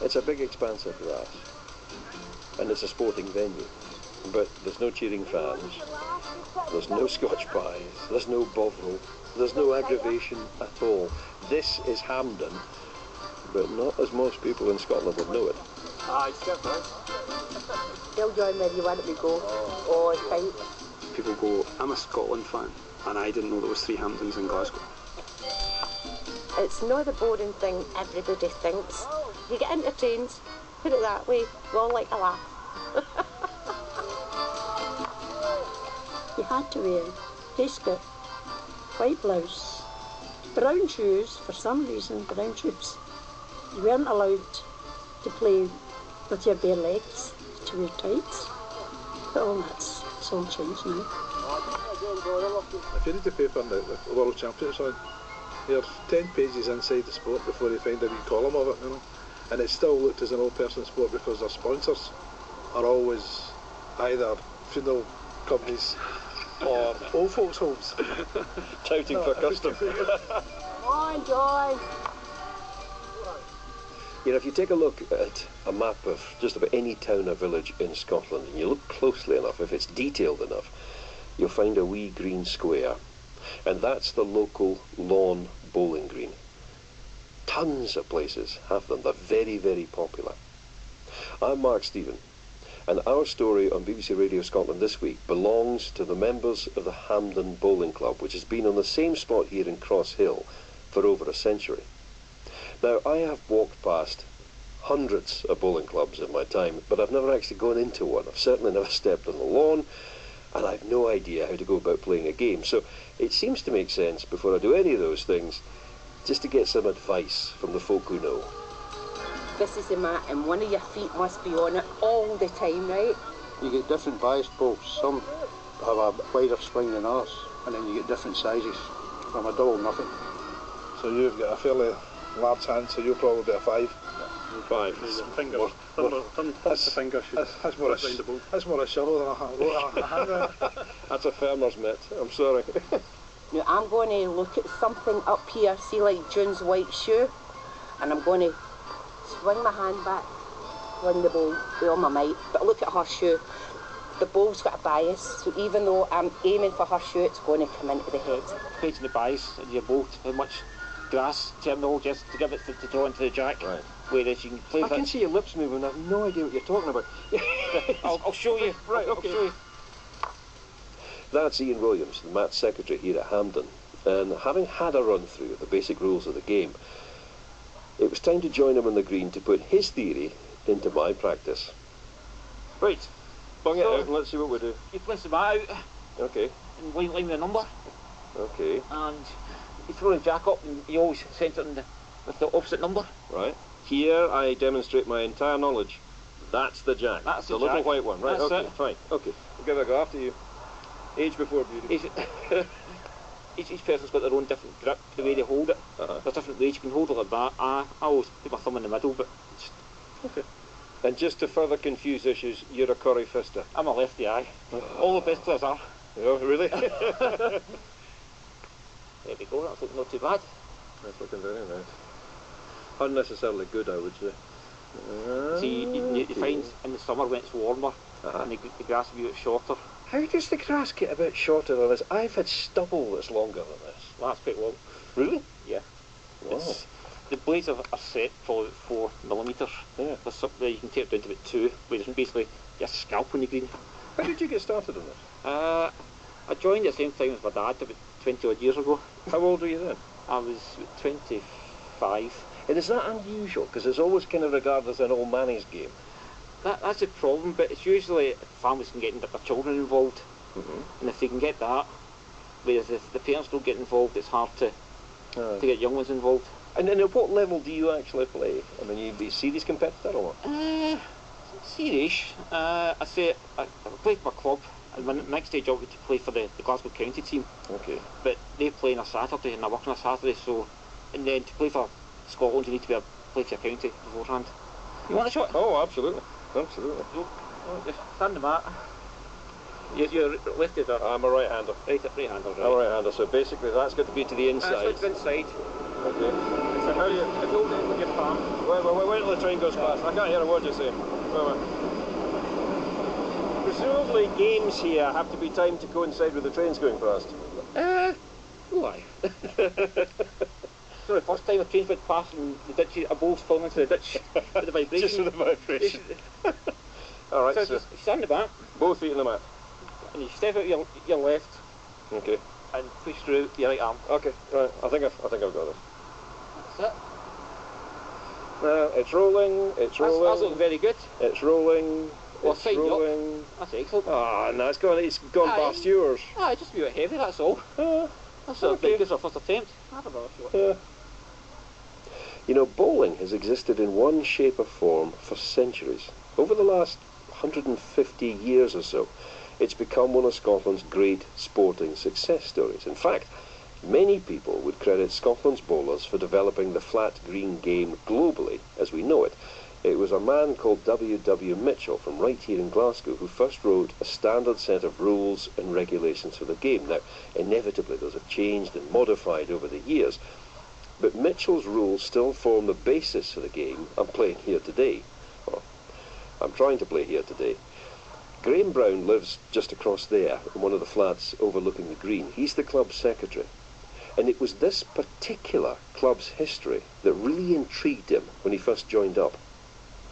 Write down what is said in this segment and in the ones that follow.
It's a big expanse of grass, and it's a sporting venue. But there's no cheering fans, there's no Scotch pies, there's no bovril, there's no aggravation at all. This is Hampden, but not as most people in Scotland would know it. It's good, right? They'll join where you want to go. Oh, it's fine. People go, I'm a Scotland fan, and I didn't know there was 3 Hampdens in Glasgow. It's not the boring thing everybody thinks. You get entertained, put it that way, we all like a laugh. You had to wear waistcoat, white blouse, brown shoes, for some reason, brown shoes. You weren't allowed to play with your bare legs, to wear tights. But all that's all changed now. If you read the paper on the World Championships on, you're 10 pages inside the sport before you find a wee column of it, you know. And it's still looked as an all-person sport because their sponsors are always either funeral companies or old folks' homes. Touting for custom. Come on, Joy! You know, if you take a look at a map of just about any town or village in Scotland, and you look closely enough, if it's detailed enough, you'll find a wee green square. And that's the local lawn bowling green. Tons of places have them. They're very, very popular. I'm Mark Stephen, and our story on BBC Radio Scotland this week belongs to the members of the Hampden Bowling Club, which has been on the same spot here in Cross Hill for over a century. Now, I have walked past hundreds of bowling clubs in my time, but I've never actually gone into one. I've certainly never stepped on the lawn, and I've no idea how to go about playing a game. So it seems to make sense, before I do any of those things, just to get some advice from the folk who know. This is the mat, and one of your feet must be on it all the time, right? You get different biased balls. Some have a wider spring than others, and then you get different sizes, from a double nothing. So you've got a fairly large hand, so you'll probably be a 5. 5. Fingers. That's the finger shoot. That's more a shovel than a hand. That's a farmer's mitt, I'm sorry. Now I'm going to look at something up here, see like June's white shoe, and I'm going to swing my hand back, swing the ball with all my might, but look at her shoe. The ball's got a bias, so even though I'm aiming for her shoe, it's going to come into the head. Depends on the bias and your ball, how much grass terminal just to give it to draw into the jack. Right. Whereas you can play I can see your lips moving, I've no idea what you're talking about. I'll show you. Right, okay. I'll show you. That's Ian Williams, the match secretary here at Hampden, and having had a run through of the basic rules of the game, it was time to join him on the green to put his theory into my practice. Right. Bung it out and let's see what we do. You place the bat out Okay. and line the number, Okay. and you throw the jack up and you always centre it with the opposite number. Right. Here I demonstrate my entire knowledge. That's the jack. That's the the little jack. white one. Right, That's okay, it. fine. Okay. We'll give it a go after you. Age before beauty. Each person's got their own different grip, the way they hold it. There's different ways you can hold it like that. I always put my thumb in the middle, but Okay. And just to further confuse issues, you're a curry fister. I'm a lefty, aye. All the best players are. Oh, really? There we go, that's looking not too bad. That's looking very nice. Unnecessarily good, I would say. See, you find in the summer when it's warmer and the grass will be a bit shorter. How does the grass get a bit shorter than this? I've had stubble that's longer than this. Well, that's quite long. Really? Yeah. Wow. The blades are set for about 4mm. Yeah. There's something there you can tape down to about 2, where it's basically just scalp on the green. How did you get started on this? I joined at the same time as my dad about 20 odd years ago. How old were you then? I was 25. And is that unusual? Because it's always kind of regarded as an old manny's game. That's a problem, but it's usually families can get their children involved, and if they can get that, whereas if the parents don't get involved, it's hard to get young ones involved. And then at what level do you actually play? I mean, you be a serious competitor or what? Serious. I play for my club, and my next stage I want to play for the Glasgow County team. Okay. But they play on a Saturday, and I work on a Saturday, so, and then to play for Scotland you need to play for your county beforehand. You want a shot? Oh, absolutely. Absolutely. Just stand the mat. You're lefty there. I'm a right-hander. Right-hander, right. I'm a right-hander, so basically that's got to be to the inside. That's inside. Okay. So how you? If you hold it with your palm. Wait till the train goes past. I can't hear a word you're saying. Wait. Presumably games here have to be timed to coincide with the trains going past. Why? So the first time a train went past and the ditch, a ball's falling into the ditch with the vibration. Just with the vibration. Alright, so so you stand the back both feet in the mat. and you step out your left Okay. and push through your right arm. Okay, right. I think I've got it. That's it. It's rolling, That's looking very good. it's rolling, Well, it's signed you up. rolling. That's excellent. Ah, no, it's gone Aye. past yours. Just a bit heavy, that's all. That's okay. good for first attempt. I don't know if you Yeah. You know, bowling has existed in one shape or form for centuries. Over the last 150 years or so, it's become one of Scotland's great sporting success stories. In fact, many people would credit Scotland's bowlers for developing the flat green game globally as we know it. It was a man called W. Mitchell from right here in Glasgow who first wrote a standard set of rules and regulations for the game. Now, inevitably those have changed and modified over the years, but Mitchell's rules still form the basis for the game I'm playing here today. Well, I'm trying to play here today. Graham Brown lives just across there in one of the flats overlooking the green. He's the club's secretary. And it was this particular club's history that really intrigued him when he first joined up.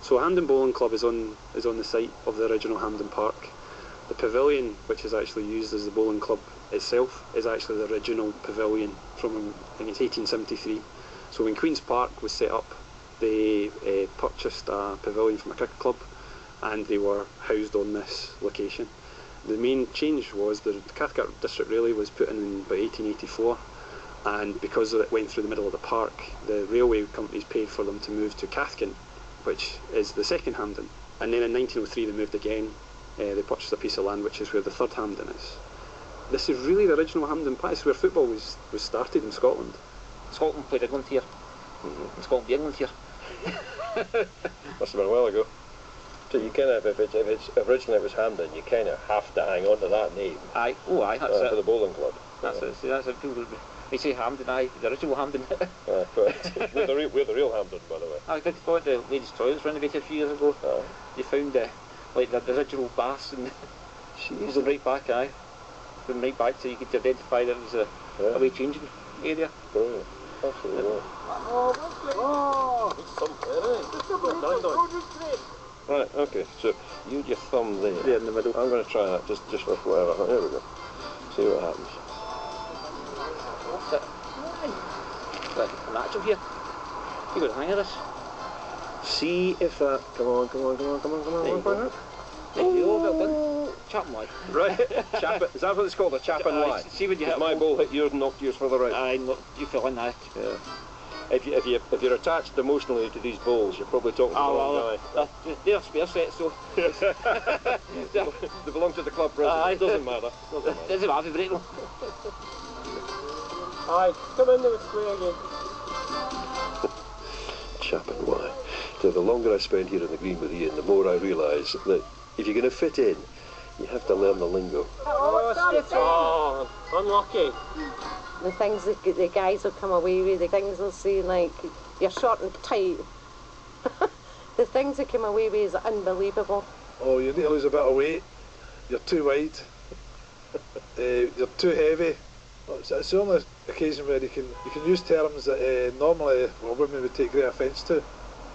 So Hampden Bowling Club is on the site of the original Hampden Park. The pavilion, which is actually used as the bowling club itself, is actually the original pavilion from, I think it's 1873. So when Queen's Park was set up, they purchased a pavilion from a cricket club and they were housed on this location. The main change was the Cathcart District Railway was put in about 1884, and because it went through the middle of the park, the railway companies paid for them to move to Cathkin, which is the second Hampden. And then in 1903 they moved again. They purchased a piece of land which is where the third Hampden is. This is really the original Hampden Park. It's where football was started in Scotland. Scotland played England here. And Scotland beat England here. Must have been a while ago. So you kind of, if it's originally it was Hampden, you kind of have to hang on to that name. Aye, that's For it. the bowling club. That's it. See, that's it. People, they say Hampden, aye, the original Hampden. But we're the real Hampden, by the way. I did go to the ladies' toilets renovated a few years ago. They found like the original baths and using right back, aye. Going right back so you could identify that it was a way changing area. Brilliant. Absolutely brilliant. Right, okay, so you had your thumb there. There in the middle. I'm going to try that just for whatever. Here we go. See what happens. What's it? Like natural here. You got the hang of this. See if that. Come on. There you go. There you go, well done. Chap and lie. Right, chap it. Is that what it's called? A chap and lie? See when you hit my ball hit yours and knocked yours further out. Aye, no, you fell in that. Yeah. If you're attached emotionally to these balls, you're probably talking to the wrong guy. They're spare sets, so They belong to the club president. Aye. It doesn't matter. doesn't matter if you break them. Aye, come in there with square again. Chap and why. So the longer I spend here in the green with Ian, the more I realise that if you're going to fit in, you have to learn the lingo. Oh, unlucky. The things that the guys will come away with, the things they'll say like, you're short and tight. The things they come away with is unbelievable. Oh, you need to lose a bit of weight. You're too wide. You're too heavy. It's the only occasion where you can use terms that normally women would take great offence to.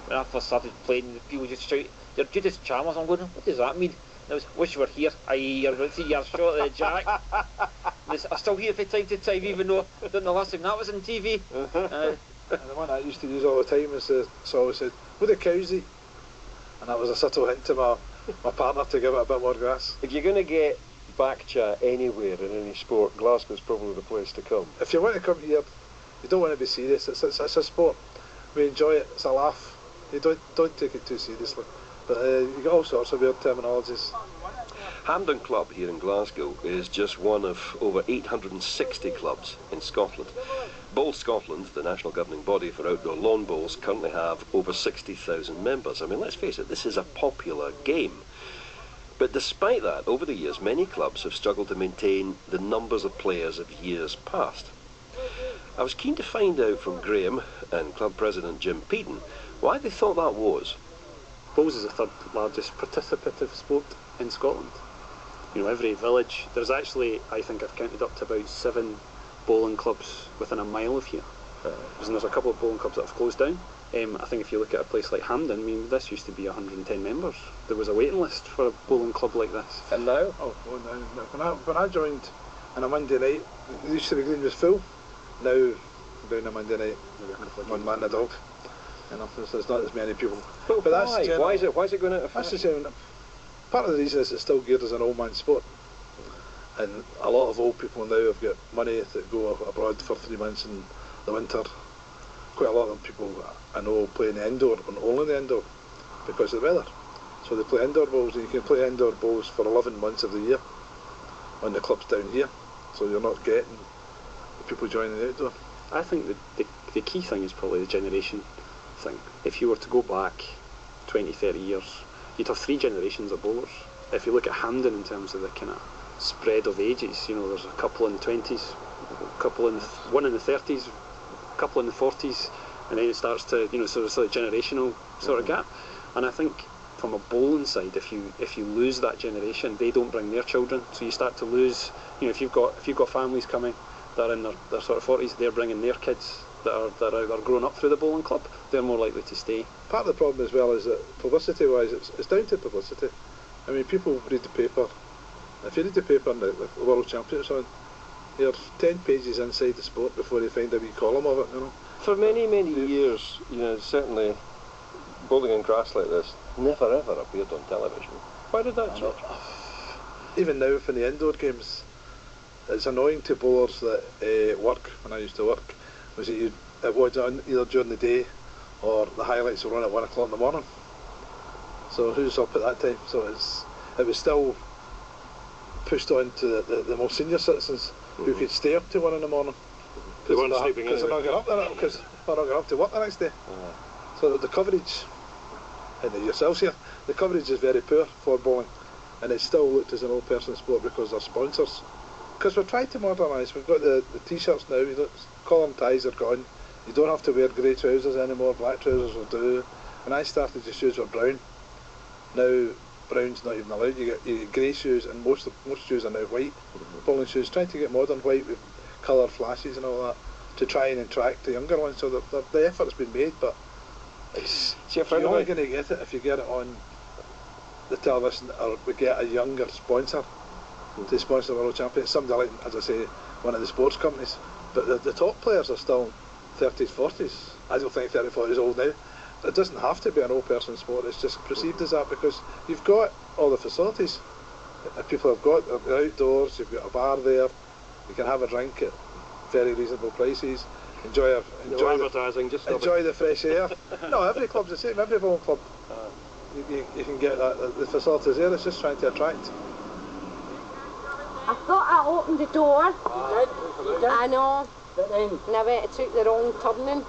When I first started playing, people just shout, "You're Judith Chalmers." I'm going, what does that mean? And I was, wish you were here. Aye, you're about 3 years short of the jack. I'm still here from time to time, even though I don't know the last time that was on TV. And the one I used to use all the time is so I always said, "What do cows eat?" And that was a subtle hint to my partner to give it a bit more grass. If you're going to get back chat anywhere in any sport, Glasgow's probably the place to come. If you want to come here, you don't want to be serious. It's a sport. We enjoy it. It's a laugh. You don't take it too seriously. But you get all sorts of weird terminologies. Hampden Club here in Glasgow is just one of over 860 clubs in Scotland. Bowl Scotland, the national governing body for outdoor lawn bowls, currently have over 60,000 members. I mean, let's face it, this is a popular game. But despite that, over the years, many clubs have struggled to maintain the numbers of players of years past. I was keen to find out from Graham and club president Jim Peaton why they thought that was. Bowls is the third largest participative sport in Scotland. You know, every village, there's actually, I think I've counted up to about 7 bowling clubs within a mile of here. And there's a couple of bowling clubs that have closed down. I think if you look at a place like Hampden, I mean, this used to be 110 members. There was a waiting list for a bowling club like this. And now? Oh, well, no. When I joined on a Monday night, it used to be Green was full. Now, down a Monday night, one man and a dog. You know, there's not as many people. But that's why? Why is it going out of That's fashion? the same. Part of the reason is it's still geared as an old man's sport. And a lot of old people now have got money that go abroad for 3 months in the winter. Quite a lot of people I know play in the indoor and only the indoor because of the weather. So they play indoor bowls, and you can play indoor bowls for 11 months of the year on the clubs down here. So you're not getting the people joining the outdoor. I think the key thing is probably the generation thing. If you were to go back 20, 30 years, you'd have 3 generations of bowlers. If you look at Hampden in terms of the kind of spread of ages, you know, there's a couple in the 20s, one in the 30s, a couple in the 40s, and then it starts to, you know, sort of generational sort of gap. And I think from a bowling side, if you lose that generation, they don't bring their children, so you start to lose. You know, if you've got families coming that are in their sort of 40s, they're bringing their kids that are growing up through the bowling club. They're more likely to stay. Part of the problem as well is that publicity-wise, it's down to publicity. I mean, people read the paper. If you read the paper and the World Championships on, you're 10 pages inside the sport before you find a wee column of it, you know. For many, many years, you know, certainly bowling in grass like this never ever appeared on television. Why did that change? Even now for the indoor games, it's annoying to bowlers that work, when I used to work, was that it was on either during the day or the highlights were on at 1 o'clock in the morning. So who's up at that time? So it was still pushed on to the more senior citizens who could stay up to 1 in the morning. They weren't sleeping because they're not getting up there, because they're not getting up to work the next day. So that the coverage, and yourselves here, the coverage is very poor for bowling, and it's still looked as an old person sport because they're sponsors. Because we're trying to modernise. We've got the t-shirts now. You know, collar ties are gone. You don't have to wear grey trousers anymore. Black trousers will do. When I started, the shoes were brown. Now brown's not even allowed. You get grey shoes, and most shoes are now white. Bowling shoes, trying to get modern white with colour flashes and all that to try and attract the younger ones. So the effort's been made, but you're only going to get it if you get it on the television, or we get a younger sponsor to sponsor the World Champions. Somebody like, as I say, one of the sports companies. But the top players are still 30s, 40s. I don't think 30, 40 is old now. It doesn't have to be an old person sport. It's just perceived as that because you've got all the facilities. People have got the outdoors. You've got a bar there. You can have a drink at very reasonable prices. Enjoy the fresh air. No, every club's the same. Every bowling club, you can get the facilities there. It's just trying to attract. I thought I opened the door. You did. I know. And I went and took the wrong turning.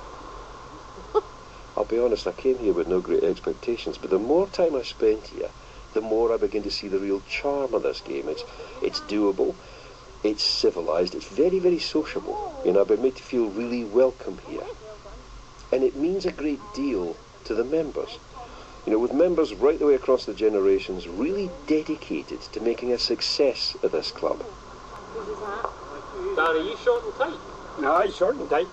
I'll be honest, I came here with no great expectations, but the more time I spent here, the more I begin to see the real charm of this game. It's doable, it's civilised, it's very, very sociable. You know, I've been made to feel really welcome here. And it means a great deal to the members. You know, with members right the way across the generations really dedicated to making a success of this club. Darry, are you short and tight? No, I'm short and tight.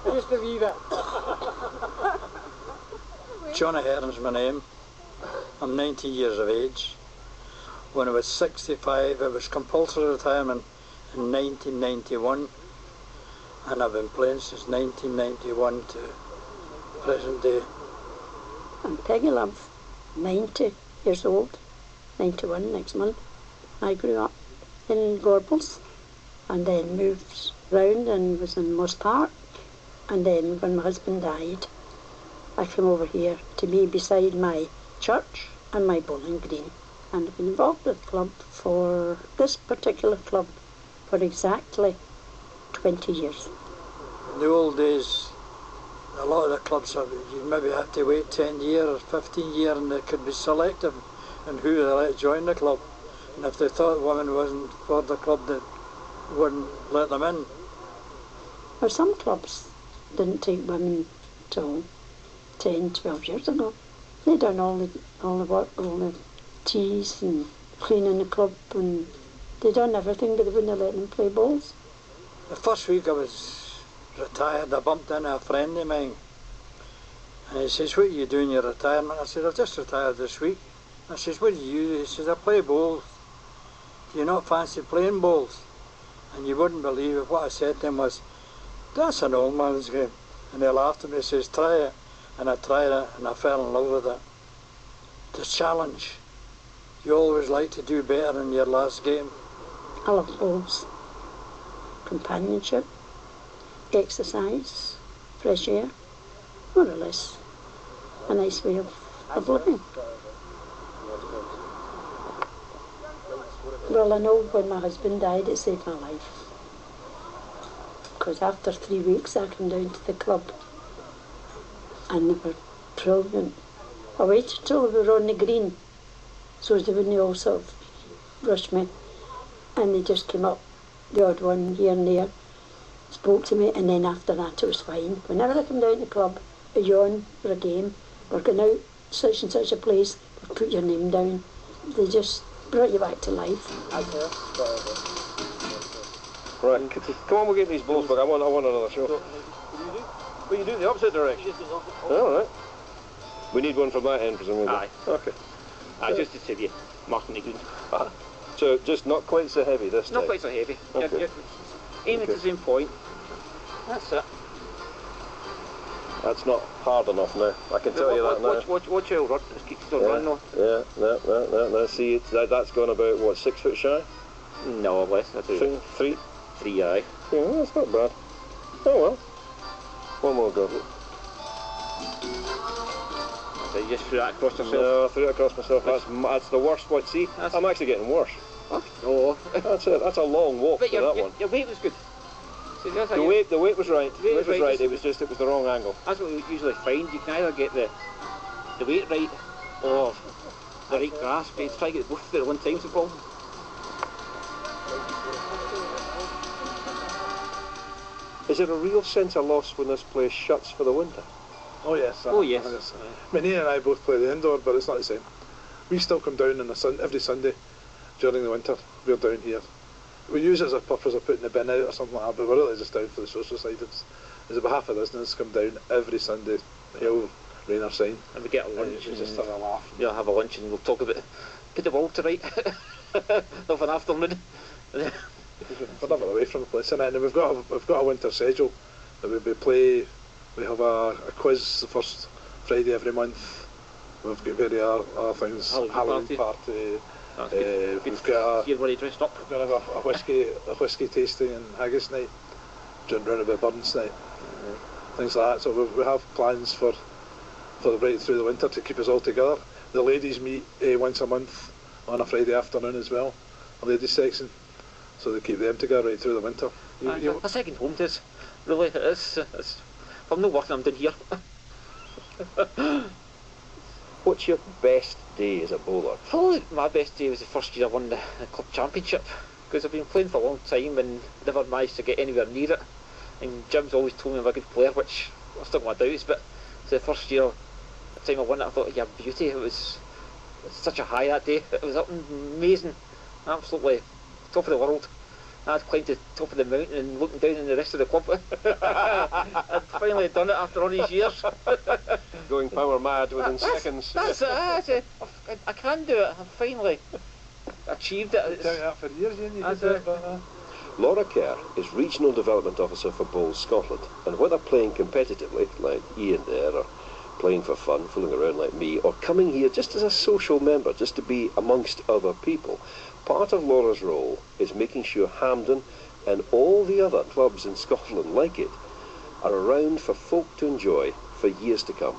Just a wee bit. John Ahern's my name. I'm 90 years of age. When I was 65, it was compulsory retirement in 1991, and I've been playing since 1991 to present day. I'm Peggy Love, 90 years old, 91 next month. I grew up in Gorbals and then moved round and was in Moss Park, and then when my husband died I came over here to be beside my church and my bowling green, and I've been involved with the club for this particular club for exactly 20 years. In the old days, a lot of the clubs, you maybe had to wait 10 years or 15 years, and they could be selective in who they let join the club. And if they thought women wasn't for the club, they wouldn't let them in. Or some clubs didn't take women till 10, 12 years ago. They done all the work, all the teas and cleaning the club, and they done everything, but they wouldn't let them play balls. The first week I was retired, I bumped into a friend of mine, and he says, "What are you doing in your retirement?" I said, "I've just retired this week." I says, "What do you do?" He says, "I play bowls. Do you not fancy playing bowls?" And you wouldn't believe it. What I said to him was, "That's an old man's game." And he laughed at me and says, "Try it." And I tried it and I fell in love with it. The challenge. You always like to do better in your last game. I love bowls. Companionship, exercise, fresh air, more or less a nice way of living. Well, I know when my husband died, it saved my life. Because after 3 weeks, I came down to the club, and they were brilliant. I waited till we were on the green, so they wouldn't all sort of rush me. And they just came up, the odd one here and there, spoke to me, and then after that it was fine. Whenever I come down to the club, are you on for a game? We're going out such and such a place, we'll put your name down. They just brought you back to life. Right, come on, we'll get these balls back. I want another show. Well, you do it the opposite direction. All right. We need one from that end, presumably. Aye. Okay. Just to tell you, marking the green. So just not quite so heavy this time. Not quite so heavy. Okay. You're aim at the same point. That's it. That's not hard enough now. I can tell you that now. Watch out, Rod. Just keep still running on. Yeah, no. See, that's gone about, what, 6 foot shy? No, less. That's it. 3? 3, aye. Yeah, that's not bad. Oh well. One more go. So you just threw that across yourself? No, I threw it across myself. That's the worst one. See, I'm actually getting worse. What? No. That's a long walk But for that one. Your weight was good. See, The weight was right. The weight was right. It was the wrong angle. That's what we usually find. You can either get the weight right or the right grasp. But try to get both at one time, Paul. Is there a real sense of loss when this place shuts for the winter? Oh yes. Oh yes. I mean, Ian and I both play the indoor, but it's not the same. We still come down on every Sunday during the winter. We're down here. We use it as a purpose of putting the bin out or something like that, but we're really just down for the social side. There's about half a dozen of us come down every Sunday, hail, rain or shine. And we get a lunch and just have a laugh. We'll have a lunch and we'll talk about put the ball to right of an afternoon. We're never away from the place, and then we've got a winter schedule that we play. We have a quiz the first Friday every month. We've got various other things. Halloween party. We've got everybody dressed up. We're going to have a whiskey tasting and haggis night, round about Burns night, things like that. So we have plans for right through the winter to keep us all together. The ladies meet once a month on a Friday afternoon as well, a ladies section, so they keep them together right through the winter. A second home to us, really. If I'm not working, I'm down here. What's your best day as a bowler? Probably my best day was the first year I won the club championship, because I've been playing for a long time and never managed to get anywhere near it. And Jim's always told me I'm a good player, which I still got my doubts, but the first year, the time I won it, I thought, yeah, beauty. It was such a high that day. It was amazing, absolutely top of the world. I'd climbed to the top of the mountain and looking down on the rest of the club. I'd finally done it after all these years. Going power mad within seconds. That's it. I can do it. I've finally achieved it. You've done that for years, you Laura Kerr is Regional Development Officer for Bowls Scotland, and whether playing competitively, like Ian there, or playing for fun, fooling around like me, or coming here just as a social member, just to be amongst other people, part of Laura's role is making sure Hampden and all the other clubs in Scotland like it are around for folk to enjoy for years to come.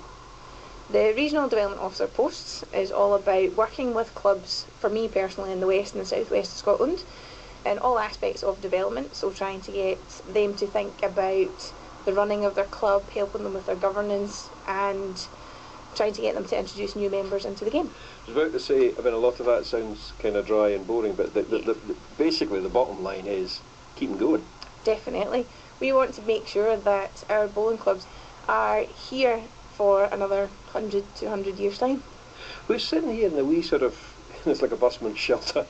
The Regional Development Officer posts is all about working with clubs, for me personally, in the west and the southwest of Scotland, in all aspects of development, so trying to get them to think about the running of their club, helping them with their governance, and trying to get them to introduce new members into the game. I was about to say, I mean, a lot of that sounds kind of dry and boring, but basically the bottom line is keep them going. Definitely. We want to make sure that our bowling clubs are here for another 100, 200 years' time. We're sitting here in the wee sort of, it's like a busman's shelter.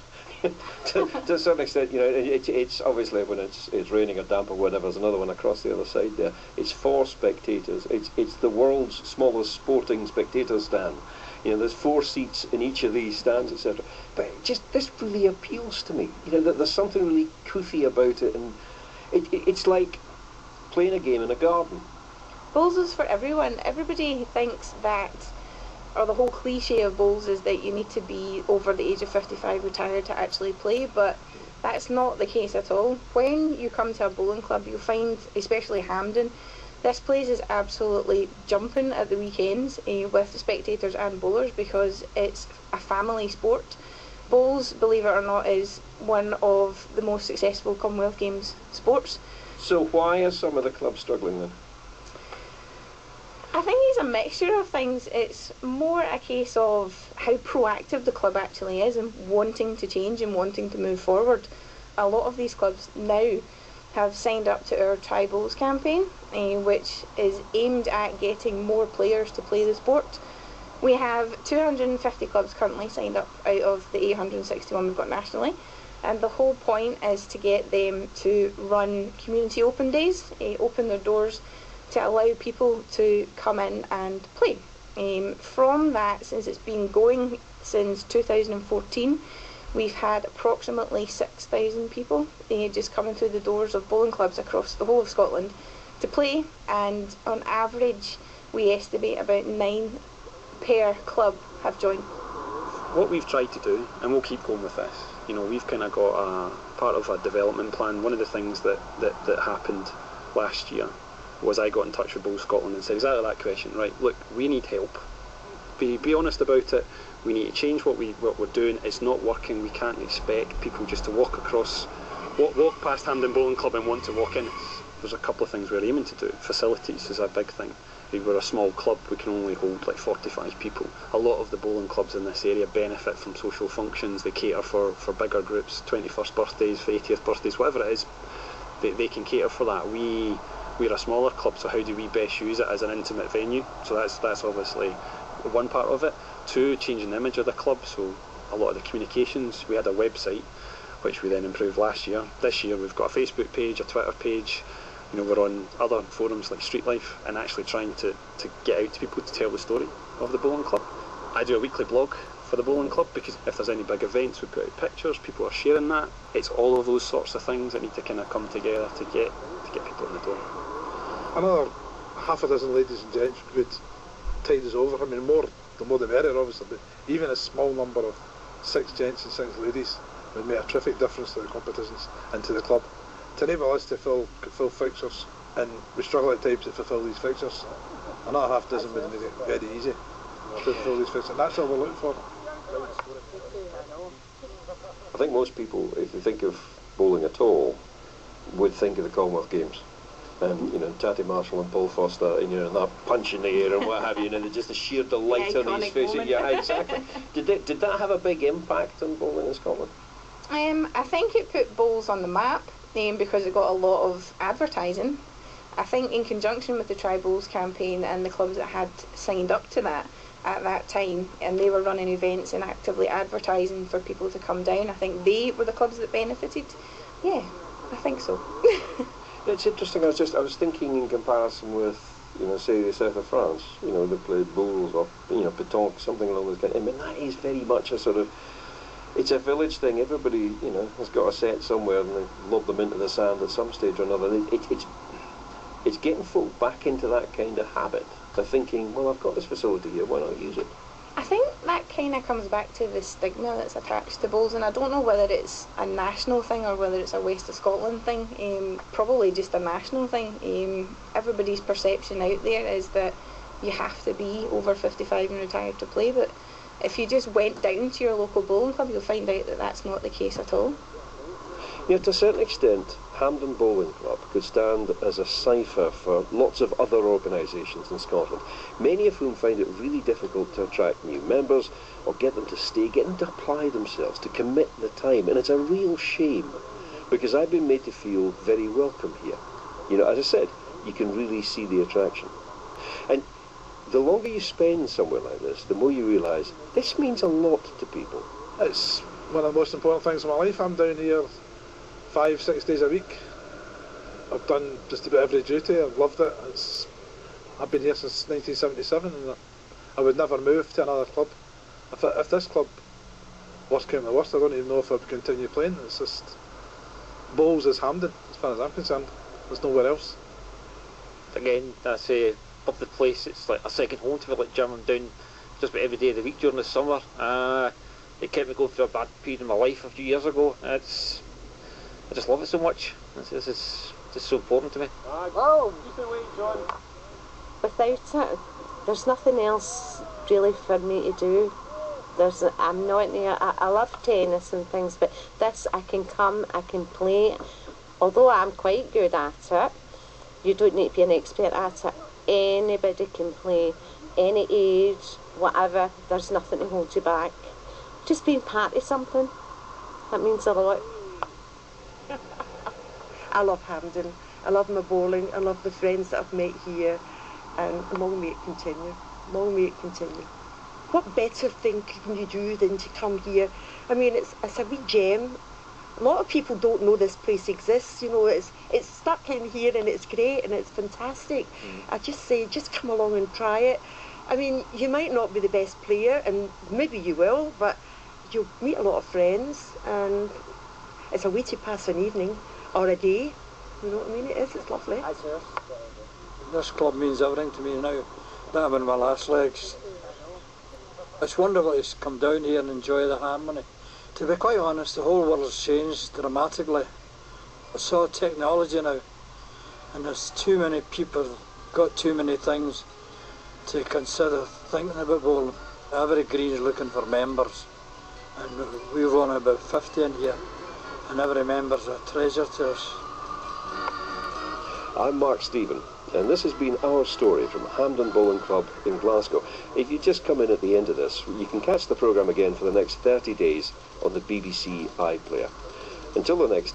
to a certain extent, you know, it's obviously when it's raining or damp or whatever. There's another one across the other side there. It's for spectators. It's the world's smallest sporting spectator stand. You know, there's 4 seats in each of these stands, etc. But this really appeals to me. You know, that there's something really coothy about it, and it's like playing a game in a garden. Bowls is for everyone. Everybody thinks that, or the whole cliche of bowls is that you need to be over the age of 55 retired to actually play, but that's not the case at all. When you come to a bowling club, you'll find, especially Hampden, this place is absolutely jumping at the weekends with spectators and bowlers, because it's a family sport. Bowls, believe it or not, is one of the most successful Commonwealth Games sports. So why are some of the clubs struggling then? I think it's a mixture of things. It's more a case of how proactive the club actually is and wanting to change and wanting to move forward. A lot of these clubs now have signed up to our Tribals campaign, which is aimed at getting more players to play the sport. We have 250 clubs currently signed up out of the 861 we've got nationally, and the whole point is to get them to run community open days, open their doors to allow people to come in and play. From that, since it's been going since 2014, we've had approximately 6,000 people just coming through the doors of bowling clubs across the whole of Scotland to play, and on average we estimate about 9 per club have joined. What we've tried to do, and we'll keep going with this, you know, we've kind of got a part of a development plan. One of the things that happened last year was I got in touch with Bowl Scotland and said exactly that question. Right, look, we need help. Be honest about it. We need to change what we're doing. It's not working. We can't expect people just to walk past Hampden Bowling Club and want to walk in. There's a couple of things we're aiming to do. Facilities is a big thing. We're a small club. We can only hold like 45 people. A lot of the bowling clubs in this area benefit from social functions. They cater for bigger groups, 21st birthdays, for 80th birthdays, whatever it is. They can cater for that. We're a smaller club, so how do we best use it as an intimate venue? So that's obviously one part of it. 2, changing the image of the club, so a lot of the communications. We had a website, which we then improved last year. This year we've got a Facebook page, a Twitter page. You know, we're on other forums like Street Life, and actually trying to get out to people to tell the story of the bowling club. I do a weekly blog for the bowling club, because if there's any big events, we put out pictures, people are sharing that. It's all of those sorts of things that need to kind of come together to get people in the door. Another half a dozen ladies and gents would tide us over. I mean, the more the merrier, obviously, but even a small number of 6 gents and 6 ladies would make a terrific difference to the competitions and to the club. To enable us to fill fixtures, and we struggle at times to fulfil these fixtures. Another half dozen would make it very easy to fulfil these fixtures, and that's all we're looking for. I think most people, if they think of bowling at all, would think of the Commonwealth Games. And you know, Tatty Marshall and Paul Foster, and you know, that punch in the air and what have you, and just the sheer delight on his faces. Yeah, exactly. Did that have a big impact on bowling in Scotland? I think it put bowls on the map because it got a lot of advertising. I think in conjunction with the Tribals campaign and the clubs that had signed up to that at that time, and they were running events and actively advertising for people to come down, I think they were the clubs that benefited. Yeah, I think so. It's interesting. I was thinking in comparison with, you know, say the south of France. You know, they played bowls or, you know, pétanque, something along those lines. I mean, that is very much a sort of, it's a village thing. Everybody, you know, has got a set somewhere, and they lob them into the sand at some stage or another. It's getting folk back into that kind of habit. They're thinking, well, I've got this facility here, why not use it? I think that kind of comes back to the stigma that's attached to bowls, and I don't know whether it's a national thing or whether it's a West of Scotland thing. Probably just a national thing. Everybody's perception out there is that you have to be over 55 and retired to play, but if you just went down to your local bowling club, you'll find out that that's not the case at all. Yeah, to a certain extent, Hampden Bowling Club could stand as a cipher for lots of other organisations in Scotland, many of whom find it really difficult to attract new members or get them to stay, get them to apply themselves, to commit the time. And it's a real shame, because I've been made to feel very welcome here. You know, as I said, you can really see the attraction. And the longer you spend somewhere like this, the more you realise this means a lot to people. It's one of the most important things in my life. I'm down here 5-6 days a week. I've done just about every duty. I've loved it. I've been here since 1977, and I would never move to another club. If this club, worst came to worst, I don't even know if I would continue playing. It's just Bowls is Hampden, as far as I'm concerned. There's nowhere else. Again, that's of the place. It's like a second home to me. Like Jim, I'm down just about every day of the week during the summer. It kept me going through a bad period in my life a few years ago. I just love it so much. This is just so important to me. Oh, just away, John. Without it, there's nothing else really for me to do. I'm not near. I love tennis and things, but this I can come, I can play. Although I'm quite good at it, you don't need to be an expert at it. Anybody can play, any age, whatever. There's nothing to hold you back. Just being part of something, that means a lot. I love Hampden. I love my bowling. I love the friends that I've met here, and long may it continue. Long may it continue. What better thing can you do than to come here? I mean, it's a wee gem. A lot of people don't know this place exists. You know, it's stuck in here, and it's great and it's fantastic. I just say, just come along and try it. I mean, you might not be the best player, and maybe you will, but you'll meet a lot of friends, and it's a way to pass an evening or a day. You know what I mean? It is. It's lovely. This club means everything to me now that I'm in my last legs. It's wonderful to come down here and enjoy the harmony. To be quite honest, the whole world has changed dramatically. It's all technology now, and there's too many people, got too many things to consider thinking about bowling. Every green's looking for members, and we've only about 50 in here, and every member's a treasure to us. I'm Mark Stephen, and this has been our story from Hampden Bowling Club in Glasgow. If you just come in at the end of this, you can catch the programme again for the next 30 days on the BBC iPlayer. Until the next